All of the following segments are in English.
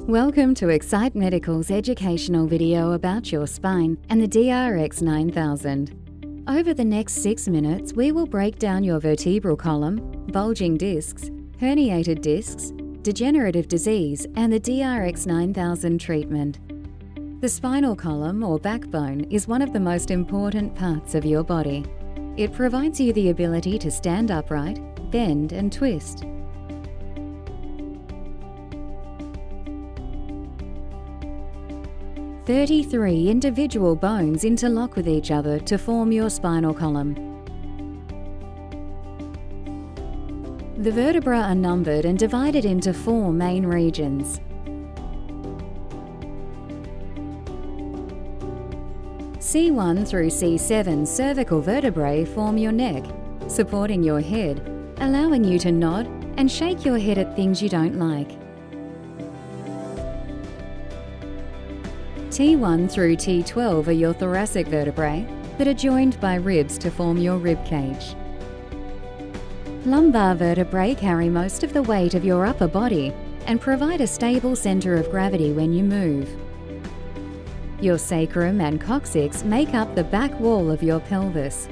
Welcome to Excite Medical's educational video about your spine and the DRX9000. Over the next 6 minutes, we will break down your vertebral column, bulging discs, herniated discs, degenerative disease, and the DRX9000 treatment. The spinal column or backbone is one of the most important parts of your body. It provides you the ability to stand upright, bend, and twist. "33 individual bones interlock with each other to form your spinal column. The vertebrae are numbered and divided into 4 main regions. C1 through C7 cervical vertebrae form your neck, supporting your head, allowing you to nod and shake your head at things you don't like. T1 through T12 are your thoracic vertebrae that are joined by ribs to form your rib cage. Lumbar vertebrae carry most of the weight of your upper body and provide a stable center of gravity when you move. Your sacrum and coccyx make up the back wall of your pelvis.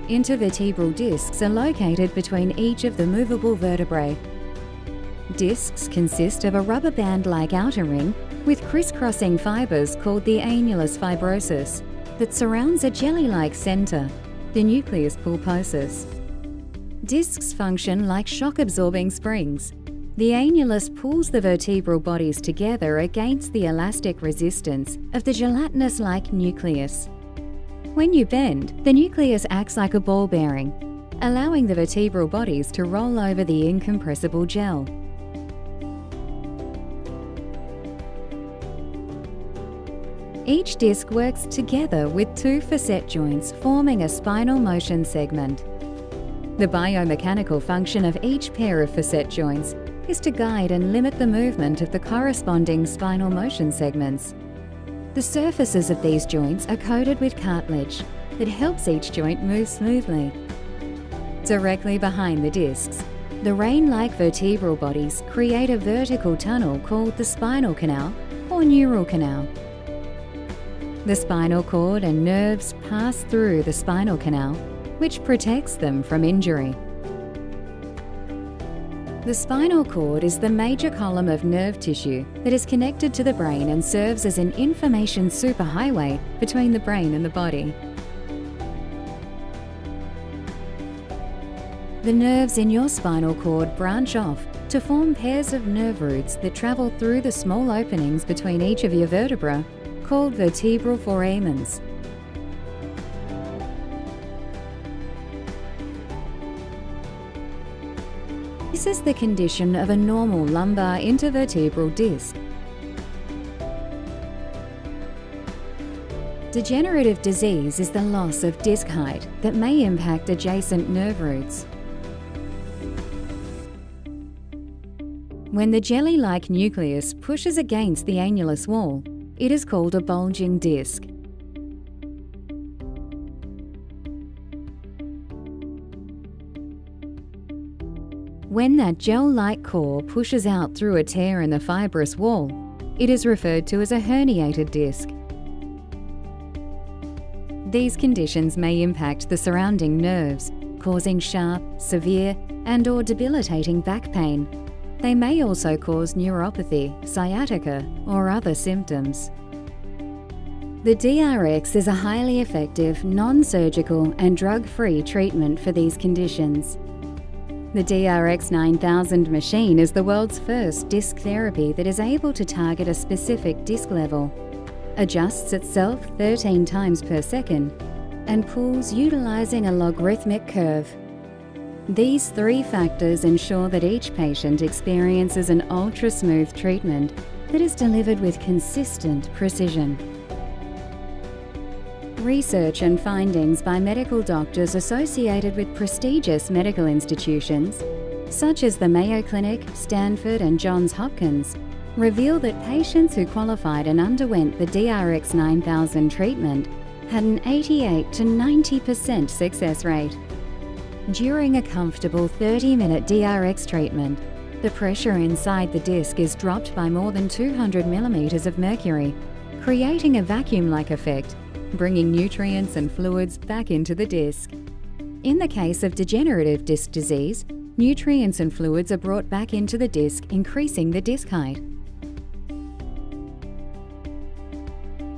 Intervertebral discs are located between each of the movable vertebrae. Discs consist of a rubber band-like outer ring with crisscrossing fibers called the annulus fibrosus that surrounds a jelly-like center, the nucleus pulposus. Discs function like shock-absorbing springs. The annulus pulls the vertebral bodies together against the elastic resistance of the gelatinous-like nucleus. When you bend, the nucleus acts like a ball bearing, allowing the vertebral bodies to roll over the incompressible gel. Each disc works together with 2 facet joints forming a spinal motion segment. The biomechanical function of each pair of facet joints is to guide and limit the movement of the corresponding spinal motion segments. The surfaces of these joints are coated with cartilage that helps each joint move smoothly. Directly behind the discs, the rain-like vertebral bodies create a vertical tunnel called the spinal canal or neural canal. The spinal cord and nerves pass through the spinal canal, which protects them from injury. The spinal cord is the major column of nerve tissue that is connected to the brain and serves as an information superhighway between the brain and the body. The nerves in your spinal cord branch off to form pairs of nerve roots that travel through the small openings between each of your vertebrae, called vertebral foramens. This is the condition of a normal lumbar intervertebral disc. Degenerative disease is the loss of disc height that may impact adjacent nerve roots. When the jelly-like nucleus pushes against the annulus wall, it is called a bulging disc. When that gel-like core pushes out through a tear in the fibrous wall, it is referred to as a herniated disc. These conditions may impact the surrounding nerves, causing sharp, severe, and/or debilitating back pain. They may also cause neuropathy, sciatica, or other symptoms. The DRX is a highly effective, non-surgical, and drug-free treatment for these conditions. The DRX9000 machine is the world's first disc therapy that is able to target a specific disc level, adjusts itself 13 times per second, and pulls utilizing a logarithmic curve. These 3 factors ensure that each patient experiences an ultra-smooth treatment that is delivered with consistent precision. Research and findings by medical doctors associated with prestigious medical institutions, such as the Mayo Clinic, Stanford, and Johns Hopkins, reveal that patients who qualified and underwent the DRX9000 treatment had an 88 to 90% success rate. During a comfortable 30-minute DRX treatment, The pressure inside the disc is dropped by more than 200 millimeters of mercury, creating a vacuum-like effect, bringing nutrients and fluids back into the disc. In the case of degenerative disc disease, nutrients and fluids are brought back into the disc, increasing the disc height.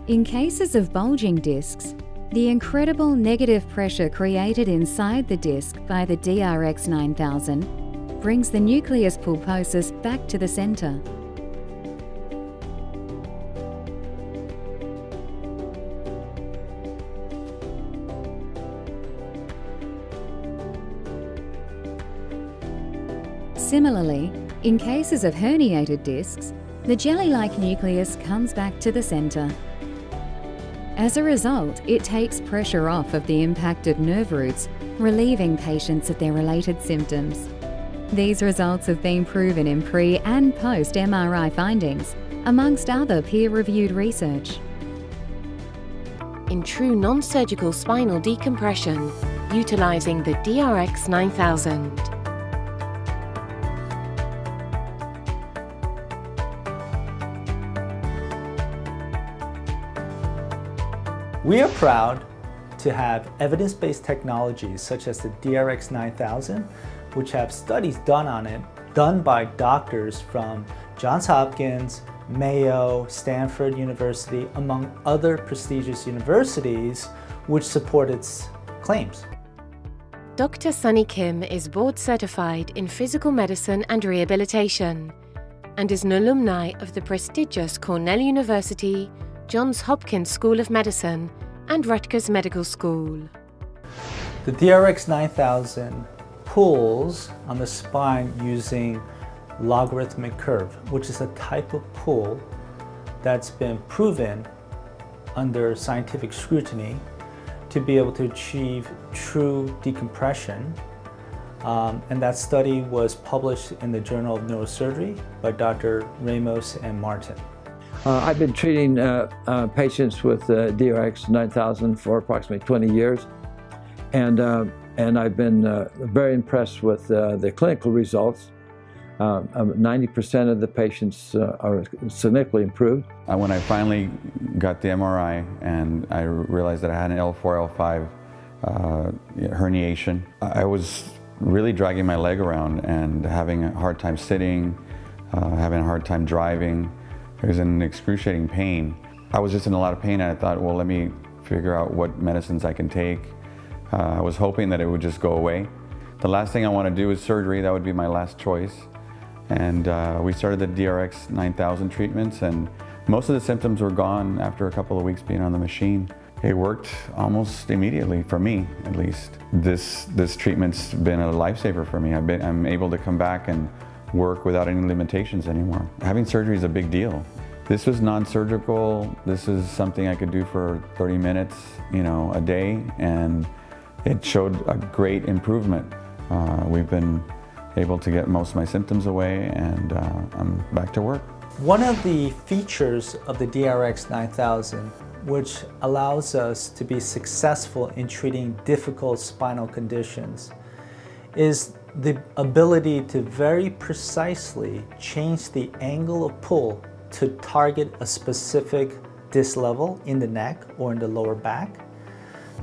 In cases of bulging discs, the incredible negative pressure created inside the disc by the DRX9000 brings the nucleus pulposus back to the center. Similarly, in cases of herniated discs, the jelly-like nucleus comes back to the center. As a result, it takes pressure off of the impacted nerve roots, relieving patients of their related symptoms. These results have been proven in pre- and post-MRI findings, amongst other peer-reviewed research. In true non-surgical spinal decompression, utilizing the DRX9000. We are proud to have evidence-based technologies such as the DRX9000, which have studies done on it, done by doctors from Johns Hopkins, Mayo, Stanford University, among other prestigious universities, which support its claims. Dr. Sunny Kim is board certified in physical medicine and rehabilitation, and is an alumni of the prestigious Cornell University, Johns Hopkins School of Medicine, and Rutgers Medical School. The DRX9000 pulls on the spine using logarithmic curve, which is a type of pull that's been proven under scientific scrutiny to be able to achieve true decompression. And that study was published in the Journal of Neurosurgery by Dr. Ramos and Martin. I've been treating patients with DRX9000 for approximately 20 years, and I've been very impressed with the clinical results. 90% of the patients are significantly improved. When I finally got the MRI and I realized that I had an L4, L5 herniation, I was really dragging my leg around and having a hard time sitting, having a hard time driving. It was in excruciating pain. I was just in a lot of pain, and I thought, well, let me figure out what medicines I can take. I was hoping that it would just go away. The last thing I want to do is surgery. That would be my last choice. And we started the DRX9000 treatments, and most of the symptoms were gone after a couple of weeks being on the machine. It worked almost immediately, for me at least. This treatment's been a lifesaver for me. I'm able to come back and work without any limitations anymore. Having surgery is a big deal. This was non-surgical. This is something I could do for 30 minutes, a day, and it showed a great improvement. We've been able to get most of my symptoms away, and I'm back to work. One of the features of the DRX9000, which allows us to be successful in treating difficult spinal conditions, is the ability to very precisely change the angle of pull to target a specific disc level in the neck or in the lower back,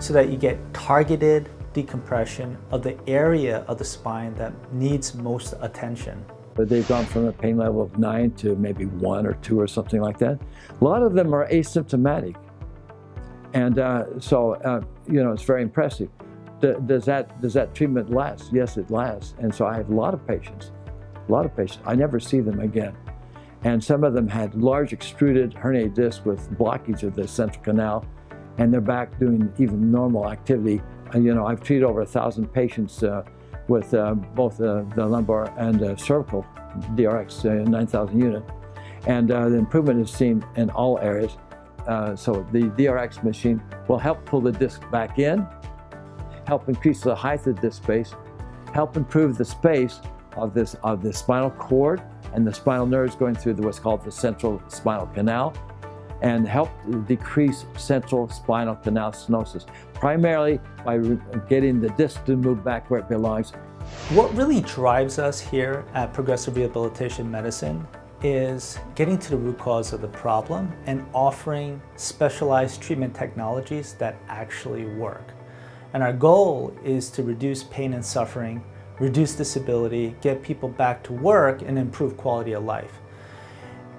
so that you get targeted decompression of the area of the spine that needs most attention. But they've gone from a pain level of 9 to maybe 1 or 2 or something like that. A lot of them are asymptomatic. And it's very impressive. Does that treatment last? Yes, it lasts. And so I have a lot of patients. I never see them again. And some of them had large extruded herniated discs with blockage of the central canal, and they're back doing even normal activity. I've treated over 1,000 patients with both the lumbar and cervical DRX9000 unit. And the improvement is seen in all areas. So the DRX machine will help pull the disc back in, help increase the height of the disc space, help improve the space of the spinal cord and the spinal nerves going through what's called the central spinal canal, and help decrease central spinal canal stenosis, primarily by getting the disc to move back where it belongs What really drives us here at Progressive Rehabilitation Medicine is getting to the root cause of the problem and offering specialized treatment technologies that actually work. And our goal is to reduce pain and suffering, reduce disability, get people back to work, and improve quality of life.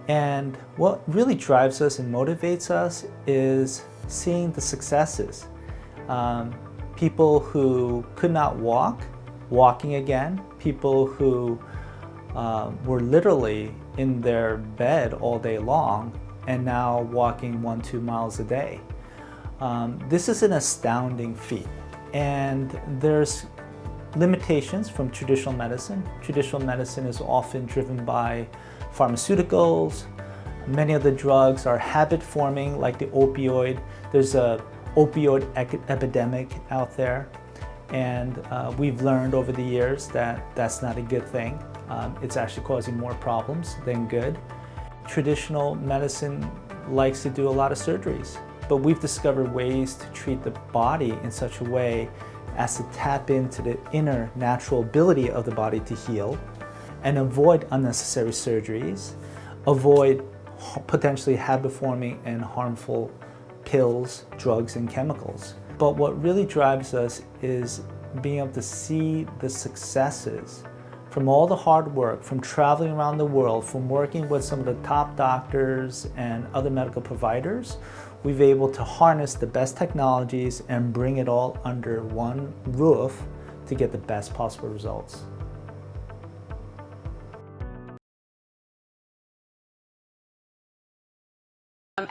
And what really drives us and motivates us is seeing the successes. People who could not walk, walking again. People who were literally in their bed all day long and now walking 1-2 miles a day. This is an astounding feat. And there's limitations from traditional medicine. Traditional medicine is often driven by pharmaceuticals. Many of the drugs are habit-forming, like the opioid. There's a opioid epidemic out there, and we've learned over the years that that's not a good thing. It's actually causing more problems than good. Traditional medicine likes to do a lot of surgeries, but we've discovered ways to treat the body in such a way as to tap into the inner natural ability of the body to heal and avoid unnecessary surgeries, avoid potentially habit-forming and harmful pills, drugs, and chemicals. But what really drives us is being able to see the successes from all the hard work, from traveling around the world, from working with some of the top doctors and other medical providers. We've been able to harness the best technologies and bring it all under one roof to get the best possible results.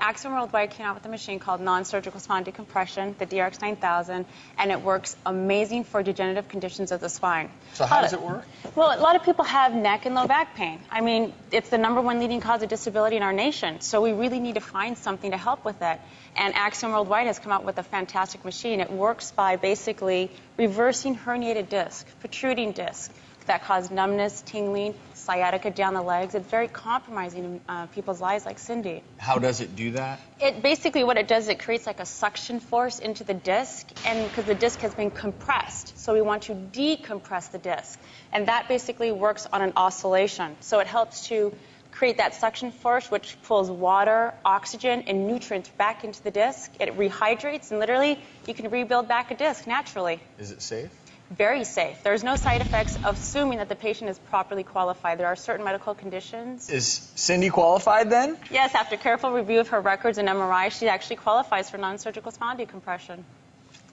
Axiom Worldwide came out with a machine called non-surgical spinal decompression, the DRX9000, and it works amazing for degenerative conditions of the spine. So how does it work? Well, a lot of people have neck and low back pain. I mean, it's the #1 leading cause of disability in our nation, so we really need to find something to help with it. And Axiom Worldwide has come out with a fantastic machine. It works by basically reversing herniated disc, protruding disc that cause numbness, tingling, sciatica down the legs. It's very compromising in people's lives, like Cindy. How does it do that? It basically, what it does, it creates like a suction force into the disc, and because the disc has been compressed, so we want to decompress the disc. And that basically works on an oscillation. So it helps to create that suction force, which pulls water, oxygen, and nutrients back into the disc. It rehydrates, and literally, you can rebuild back a disc naturally. Is it safe? Very safe. There's no side effects, assuming that the patient is properly qualified. There are certain medical conditions. Is Cindy qualified then? Yes, after careful review of her records and MRI, she actually qualifies for non-surgical spinal decompression.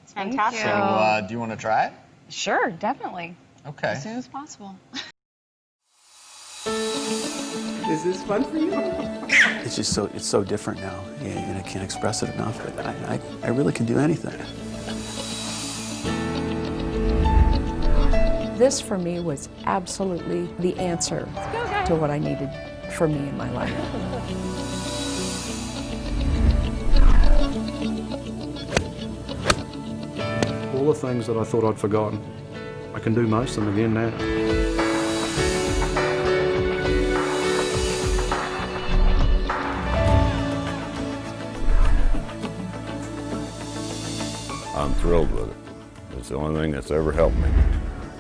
It's fantastic. So, do you want to try it? Sure, definitely. Okay. As soon as possible. Is this fun for you? It's just so different now, and I can't express it enough. But I really can do anything. This, for me, was absolutely the answer to what I needed for me in my life. All the things that I thought I'd forgotten, I can do most of them again now. I'm thrilled with it. It's the only thing that's ever helped me.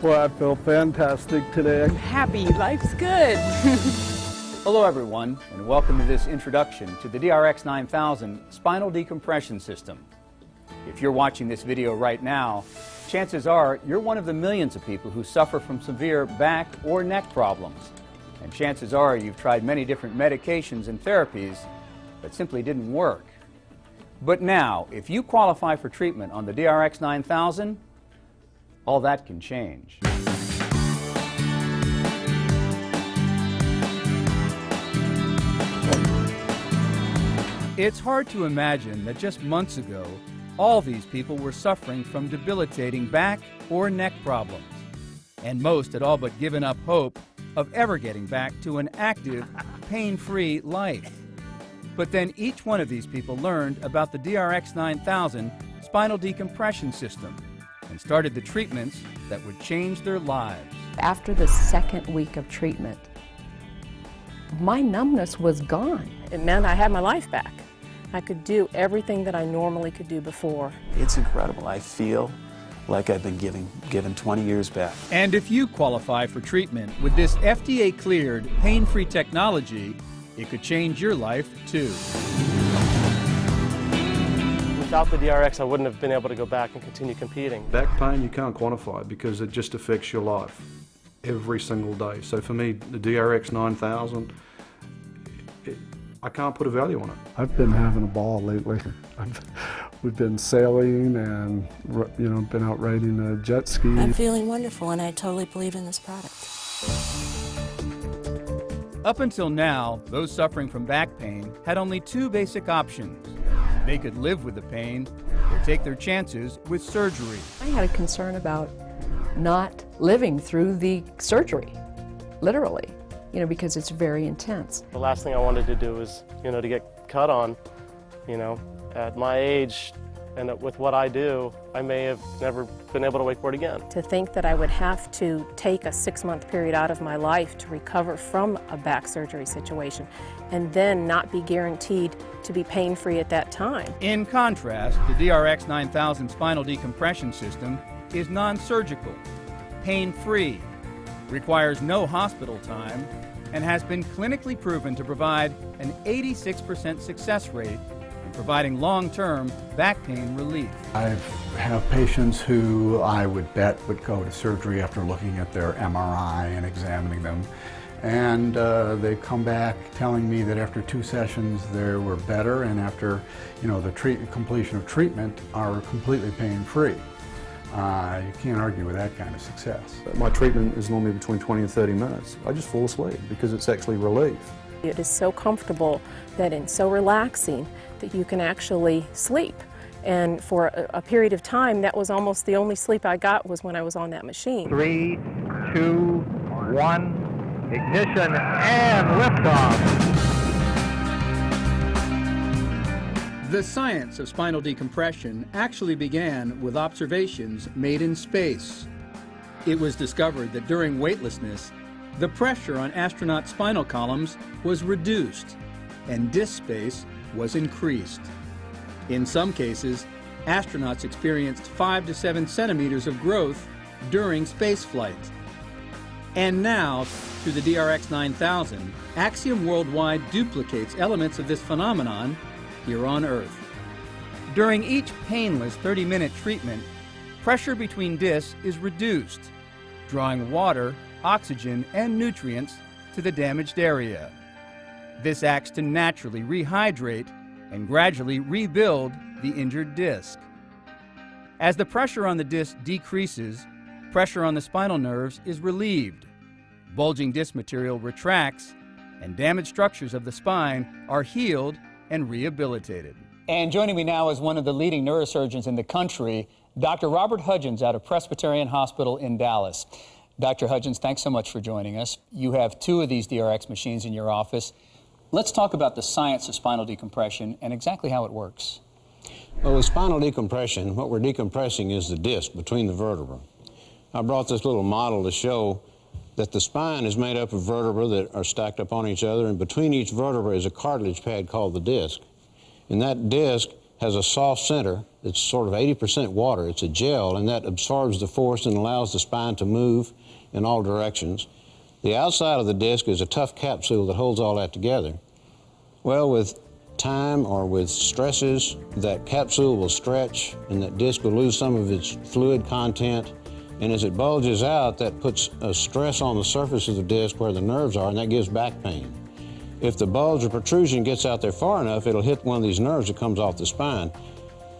Well, I feel fantastic today. I'm happy. Life's good. Hello, everyone, and welcome to this introduction to the DRX9000 Spinal Decompression System. If you're watching this video right now, chances are you're one of the millions of people who suffer from severe back or neck problems. And chances are you've tried many different medications and therapies that simply didn't work. But now, if you qualify for treatment on the DRX9000, all that can change. It's hard to imagine that just months ago, all these people were suffering from debilitating back or neck problems. And most had all but given up hope of ever getting back to an active, pain-free life. But then each one of these people learned about the DRX9000 spinal decompression system and started the treatments that would change their lives. After the second week of treatment, my numbness was gone. It meant I had my life back. I could do everything that I normally could do before. It's incredible. I feel like I've been given 20 years back. And if you qualify for treatment with this FDA-cleared, pain-free technology, it could change your life too. Without the DRX, I wouldn't have been able to go back and continue competing. Back pain you can't quantify because it just affects your life every single day. So for me, the DRX9000, I can't put a value on it. I've been having a ball lately. We've been sailing and, you know, been out riding a jet ski. I'm feeling wonderful, and I totally believe in this product. Up until now, those suffering from back pain had only two basic options. They could live with the pain or take their chances with surgery. I had a concern about not living through the surgery, literally, you know, because it's very intense. The last thing I wanted to do was, you know, to get cut on, you know. At my age and with what I do, I may have never been able to wakeboard again. To think that I would have to take a 6-month period out of my life to recover from a back surgery situation and then not be guaranteed to be pain-free at that time. In contrast, the DRX9000 spinal decompression system is non-surgical, pain-free, requires no hospital time, and has been clinically proven to provide an 86% success rate providing long-term back pain relief. I have patients who I would bet would go to surgery after looking at their MRI and examining them. And they come back telling me that after 2 sessions they were better, and after, you know, the completion of treatment are completely pain-free. You can't argue with that kind of success. My treatment is normally between 20 and 30 minutes. I just fall asleep because it's actually relief. It is so comfortable and so relaxing that you can actually sleep. And for a period of time, that was almost the only sleep I got was when I was on that machine. 3, 2, 1, ignition and liftoff. The science of spinal decompression actually began with observations made in space. It was discovered that during weightlessness, the pressure on astronaut spinal columns was reduced and disk space was increased. In some cases, astronauts experienced 5 to 7 centimeters of growth during spaceflight. And now, through the DRX9000, Axiom Worldwide duplicates elements of this phenomenon here on Earth. During each painless 30-minute treatment, pressure between discs is reduced, drawing water, oxygen, and nutrients to the damaged area. This acts to naturally rehydrate and gradually rebuild the injured disc. As the pressure on the disc decreases, pressure on the spinal nerves is relieved. Bulging disc material retracts, and damaged structures of the spine are healed and rehabilitated. And joining me now is one of the leading neurosurgeons in the country, Dr. Robert Hudgens out of Presbyterian Hospital in Dallas. Dr. Hudgens, thanks so much for joining us. You have 2 of these DRX machines in your office. Let's talk about the science of spinal decompression and exactly how it works. Well, with spinal decompression, what we're decompressing is the disc between the vertebrae. I brought this little model to show that the spine is made up of vertebrae that are stacked up on each other, and between each vertebra is a cartilage pad called the disc. And that disc has a soft center that's sort of 80% water. It's a gel, and that absorbs the force and allows the spine to move in all directions. The outside of the disc is a tough capsule that holds all that together. Well, with time or with stresses, that capsule will stretch and that disc will lose some of its fluid content. And as it bulges out, that puts a stress on the surface of the disc where the nerves are, and that gives back pain. If the bulge or protrusion gets out there far enough, it'll hit one of these nerves that comes off the spine.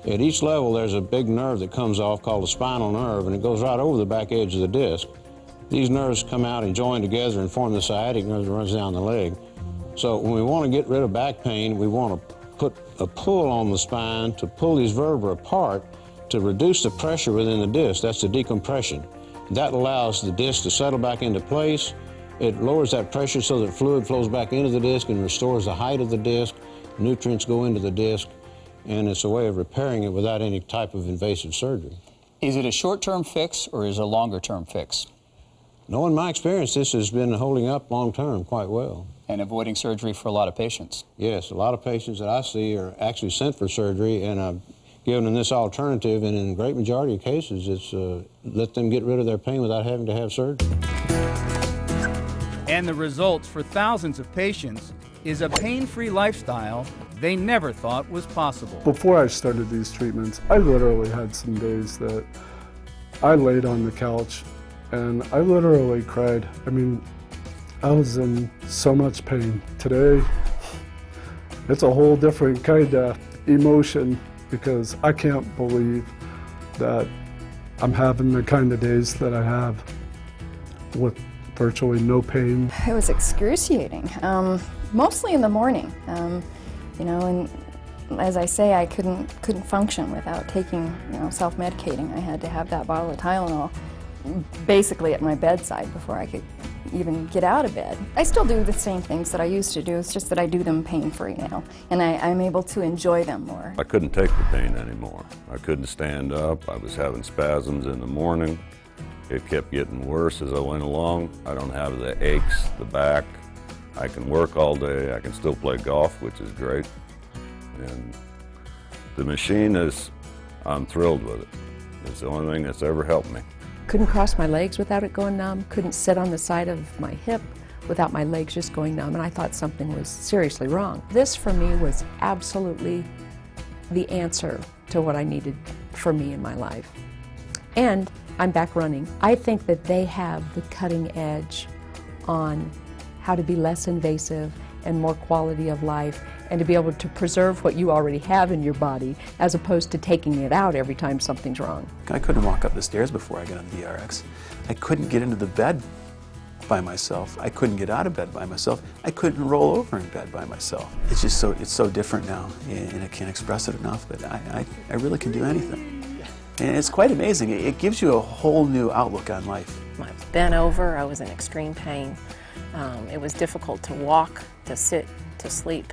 At each level, there's a big nerve that comes off called the spinal nerve, and it goes right over the back edge of the disc. These nerves come out and join together and form the sciatic nerve that runs down the leg. So when we want to get rid of back pain, we want to put a pull on the spine to pull these vertebrae apart to reduce the pressure within the disc. That's the decompression. That allows the disc to settle back into place. It lowers that pressure so that fluid flows back into the disc and restores the height of the disc. Nutrients go into the disc, and it's a way of repairing it without any type of invasive surgery. Is it a short-term fix or is it a longer-term fix? No, in my experience, this has been holding up long-term quite well. And avoiding surgery for a lot of patients? Yes, a lot of patients that I see are actually sent for surgery, and I've given them this alternative, and in a great majority of cases, it's let them get rid of their pain without having to have surgery. And the results for thousands of patients is a pain-free lifestyle they never thought was possible. Before I started these treatments, I literally had some days that I laid on the couch and I literally cried. I mean, I was in so much pain. Today, it's a whole different kind of emotion because I can't believe that I'm having the kind of days that I have with virtually no pain. It was excruciating, mostly in the morning. You know, and as I say, I couldn't function without taking, you know, self-medicating. I had to have that bottle of Tylenol basically at my bedside before I could even get out of bed. I still do the same things that I used to do, it's just that I do them pain-free now, and I'm able to enjoy them more. I couldn't take the pain anymore. I couldn't stand up. I was having spasms in the morning. It kept getting worse as I went along. I don't have the aches, the back. I can work all day. I can still play golf, which is great. And the machine I'm thrilled with it. It's the only thing that's ever helped me. Couldn't cross my legs without it going numb, couldn't sit on the side of my hip without my legs just going numb, and I thought something was seriously wrong. This for me was absolutely the answer to what I needed for me in my life. And I'm back running. I think that they have the cutting edge on how to be less invasive and more quality of life, and to be able to preserve what you already have in your body as opposed to taking it out every time something's wrong. I couldn't walk up the stairs before I got on DRX. I couldn't get into the bed by myself. I couldn't get out of bed by myself. I couldn't roll over in bed by myself. It's just so different now, and I can't express it enough, but I really can do anything. And it's quite amazing. It gives you a whole new outlook on life. I was bent over, I was in extreme pain. It was difficult to walk, to sit, to sleep,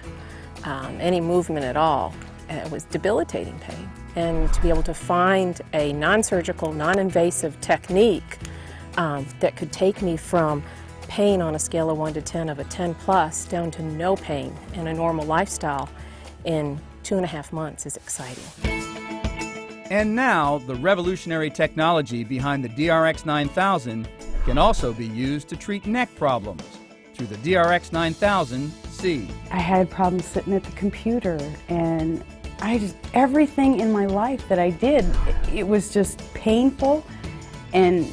any movement at all. It was debilitating pain. And to be able to find a non-surgical, non-invasive technique that could take me from pain on a scale of 1 to 10 of a 10 plus down to no pain and a normal lifestyle in 2.5 months is exciting. And now, the revolutionary technology behind the DRX9000 can also be used to treat neck problems through the DRX9000C. I had problems sitting at the computer, and everything in my life that I did, it was just painful and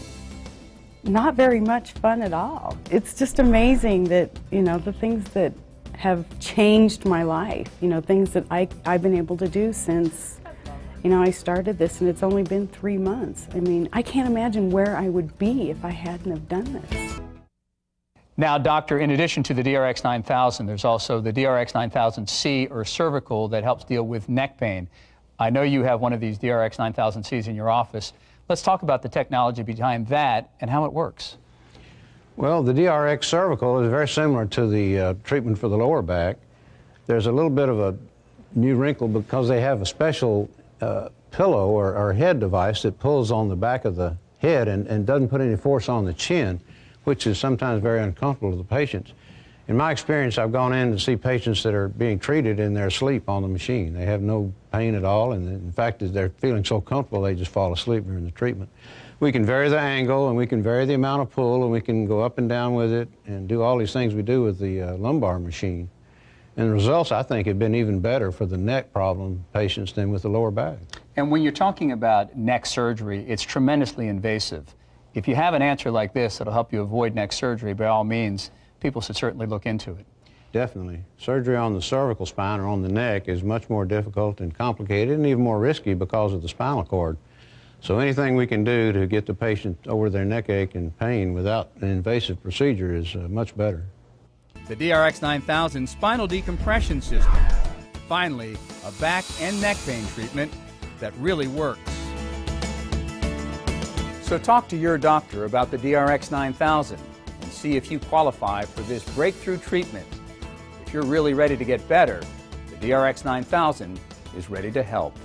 not very much fun at all. It's just amazing that, you know, the things that have changed my life, you know, things that I've been able to do since, you know, I started this, and it's only been 3 months. I mean, I can't imagine where I would be if I hadn't have done this. Now, doctor, in addition to the DRX9000, there's also the DRX9000C or cervical that helps deal with neck pain. I know you have one of these DRX9000Cs in your office. Let's talk about the technology behind that and how it works. Well, the DRX cervical is very similar to the treatment for the lower back. There's a little bit of a new wrinkle because they have a special pillow or head device that pulls on the back of the head and doesn't put any force on the chin, which is sometimes very uncomfortable to the patients. In my experience, I've gone in to see patients that are being treated and they're asleep on the machine. They have no pain at all, and in fact, they're feeling so comfortable they just fall asleep during the treatment. We can vary the angle, and we can vary the amount of pull, and we can go up and down with it and do all these things we do with the lumbar machine. And the results, I think, have been even better for the neck problem patients than with the lower back. And when you're talking about neck surgery, it's tremendously invasive. If you have an answer like this that'll help you avoid neck surgery, by all means, people should certainly look into it. Definitely. Surgery on the cervical spine or on the neck is much more difficult and complicated and even more risky because of the spinal cord. So anything we can do to get the patient over their neck ache and pain without an invasive procedure is much better. The DRX9000 spinal decompression system. Finally, a back and neck pain treatment that really works. So talk to your doctor about the DRX9000 and see if you qualify for this breakthrough treatment. If you're really ready to get better, the DRX9000 is ready to help.